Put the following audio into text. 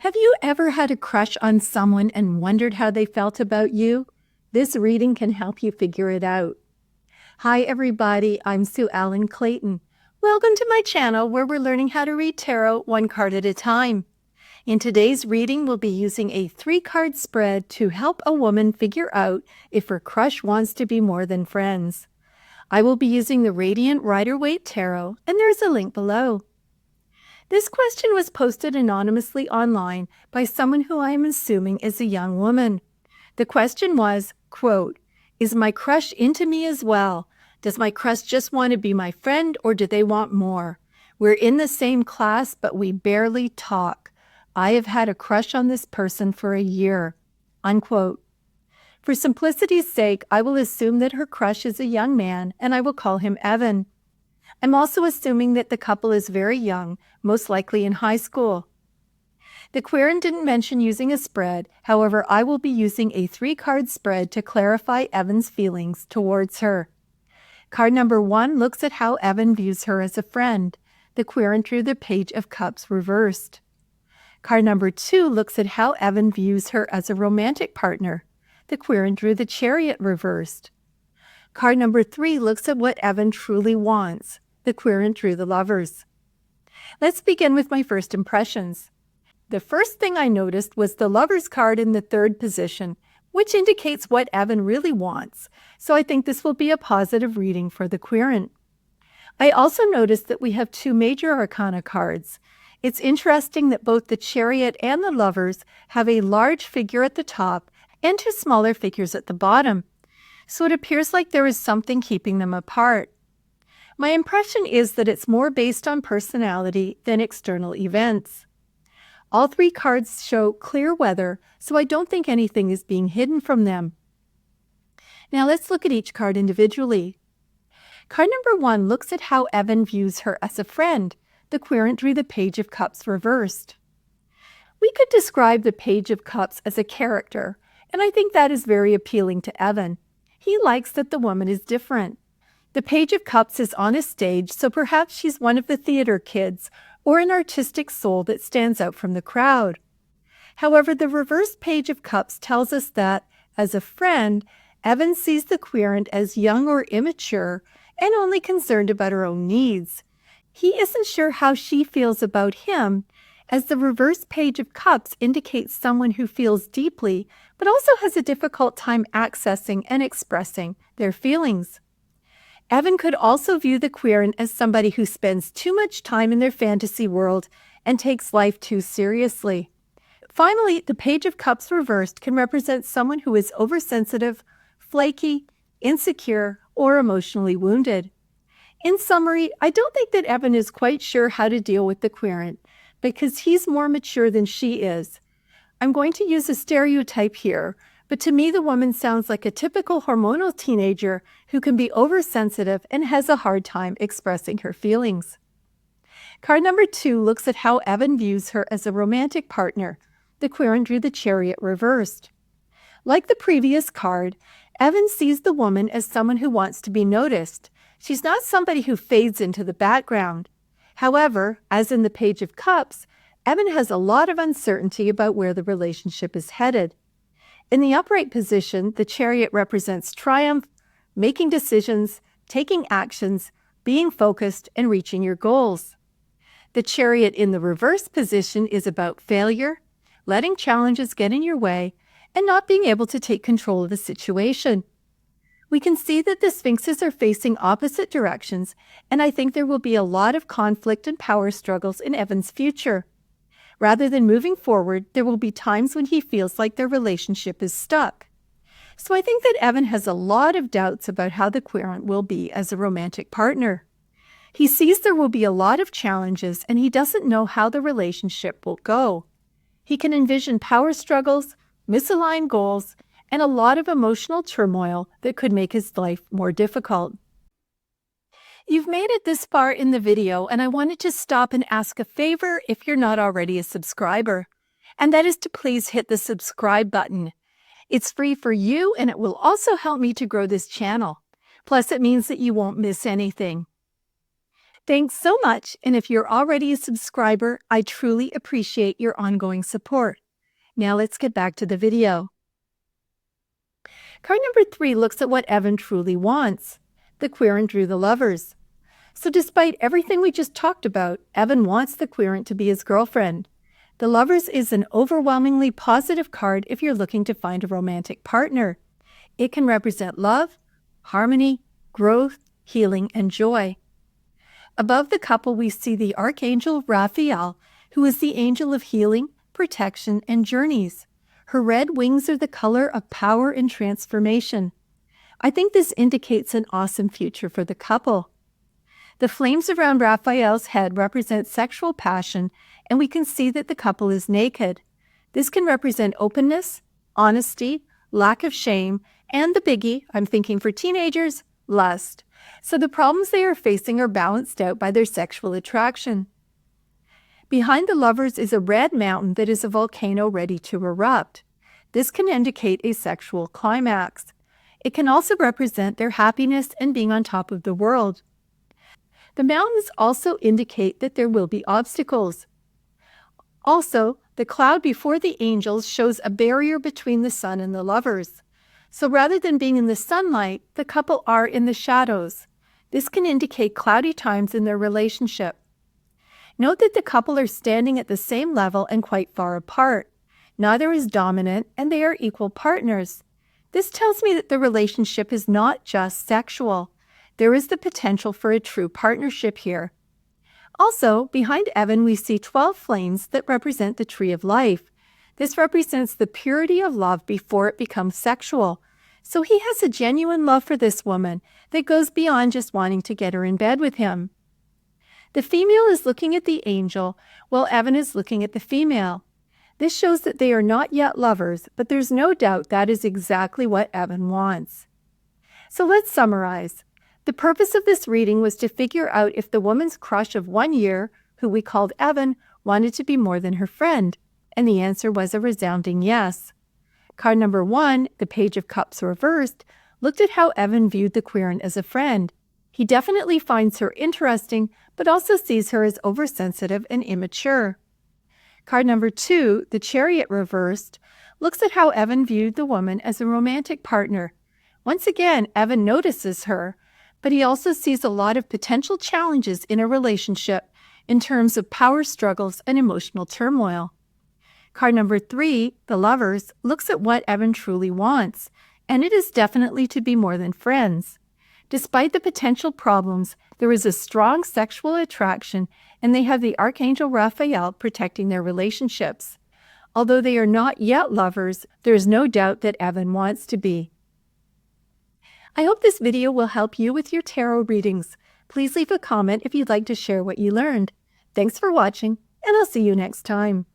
Have you ever had a crush on someone and wondered how they felt about you? This reading can help you figure it out. Hi everybody, I'm Sue Ellen Clayton. Welcome to my channel where we're learning how to read tarot one card at a time. In today's reading, we'll be using a 3-card spread to help a woman figure out if her crush wants to be more than friends. I will be using the Radiant Rider-Waite Tarot, and there's a link below. This question was posted anonymously online by someone who I am assuming is a young woman. The question was, quote, "Is my crush into me as well? Does my crush just want to be my friend or do they want more? We're in the same class, but we barely talk. I have had a crush on this person for a year." Unquote. For simplicity's sake, I will assume that her crush is a young man, and I will call him Evan. I'm also assuming that the couple is very young, most likely in high school. The querent didn't mention using a spread, however, I will be using a 3-card spread to clarify Evan's feelings towards her. Card number 1 looks at how Evan views her as a friend. The querent drew the Page of Cups reversed. Card number 2 looks at how Evan views her as a romantic partner. The querent drew the Chariot reversed. Card number 3 looks at what Evan truly wants. The querent drew the Lovers. Let's begin with my first impressions. The first thing I noticed was the Lovers card in the 3rd position, which indicates what Evan really wants, so I think this will be a positive reading for the querent. I also noticed that we have 2 major arcana cards. It's interesting that both the Chariot and the Lovers have a large figure at the top and 2 smaller figures at the bottom, so it appears like there is something keeping them apart. My impression is that it's more based on personality than external events. All 3 cards show clear weather, so I don't think anything is being hidden from them. Now let's look at each card individually. Card number 1 looks at how Evan views her as a friend. The querent drew the Page of Cups reversed. We could describe the Page of Cups as a character, and I think that is very appealing to Evan. He likes that the woman is different. The Page of Cups is on a stage, so perhaps she's one of the theater kids or an artistic soul that stands out from the crowd. However, the reverse Page of Cups tells us that, as a friend, Evan sees the querent as young or immature and only concerned about her own needs. He isn't sure how she feels about him, as the reverse Page of Cups indicates someone who feels deeply but also has a difficult time accessing and expressing their feelings. Evan could also view the querent as somebody who spends too much time in their fantasy world and takes life too seriously. Finally, the Page of Cups reversed can represent someone who is oversensitive, flaky, insecure, or emotionally wounded. In summary, I don't think that Evan is quite sure how to deal with the querent because he's more mature than she is. I'm going to use a stereotype here, but to me the woman sounds like a typical hormonal teenager who can be oversensitive and has a hard time expressing her feelings. Card number 2 looks at how Evan views her as a romantic partner. The querent drew the Chariot reversed. Like the previous card, Evan sees the woman as someone who wants to be noticed. She's not somebody who fades into the background. However, as in the Page of Cups, Evan has a lot of uncertainty about where the relationship is headed. In the upright position, the Chariot represents triumph, making decisions, taking actions, being focused, and reaching your goals. The Chariot in the reverse position is about failure, letting challenges get in your way, and not being able to take control of the situation. We can see that the Sphinxes are facing opposite directions, and I think there will be a lot of conflict and power struggles in Evan's future. Rather than moving forward, there will be times when he feels like their relationship is stuck. So I think that Evan has a lot of doubts about how the querent will be as a romantic partner. He sees there will be a lot of challenges and he doesn't know how the relationship will go. He can envision power struggles, misaligned goals, and a lot of emotional turmoil that could make his life more difficult. You've made it this far in the video, and I wanted to stop and ask a favor if you're not already a subscriber, and that is to please hit the subscribe button. It's free for you, and it will also help me to grow this channel. Plus, it means that you won't miss anything. Thanks so much, and if you're already a subscriber, I truly appreciate your ongoing support. Now let's get back to the video. Card number 3 looks at what Evan truly wants. The querent drew the lovers. So despite everything we just talked about, Evan wants the querent to be his girlfriend. The lovers is an overwhelmingly positive card if you're looking to find a romantic partner. It can represent love, harmony, growth, healing, and joy. Above the couple, we see the Archangel Raphael, who is the angel of healing, protection, and journeys. Her red wings are the color of power and transformation. I think this indicates an awesome future for the couple. The flames around Raphael's head represent sexual passion, and we can see that the couple is naked. This can represent openness, honesty, lack of shame, and the biggie, I'm thinking for teenagers, lust. So the problems they are facing are balanced out by their sexual attraction. Behind the lovers is a red mountain that is a volcano ready to erupt. This can indicate a sexual climax. It can also represent their happiness and being on top of the world. The mountains also indicate that there will be obstacles. Also, the cloud before the angels shows a barrier between the sun and the lovers. So rather than being in the sunlight, the couple are in the shadows. This can indicate cloudy times in their relationship. Note that the couple are standing at the same level and quite far apart. Neither is dominant, and they are equal partners. This tells me that the relationship is not just sexual. There is the potential for a true partnership here. Also, behind Evan, we see 12 flames that represent the tree of life. This represents the purity of love before it becomes sexual. So he has a genuine love for this woman that goes beyond just wanting to get her in bed with him. The female is looking at the angel, while Evan is looking at the female. This shows that they are not yet lovers, but there's no doubt that is exactly what Evan wants. So let's summarize. The purpose of this reading was to figure out if the woman's crush of 1 year, who we called Evan, wanted to be more than her friend, and the answer was a resounding yes. Card number 1, the Page of Cups reversed, looked at how Evan viewed the querent as a friend. He definitely finds her interesting, but also sees her as oversensitive and immature. Card number 2, the Chariot reversed, looks at how Evan viewed the woman as a romantic partner. Once again, Evan notices her, but he also sees a lot of potential challenges in a relationship in terms of power struggles and emotional turmoil. Card number 3, the Lovers, looks at what Evan truly wants, and it is definitely to be more than friends. Despite the potential problems, there is a strong sexual attraction, and they have the Archangel Raphael protecting their relationships. Although they are not yet lovers, there is no doubt that Evan wants to be. I hope this video will help you with your tarot readings. Please leave a comment if you'd like to share what you learned. Thanks for watching, and I'll see you next time.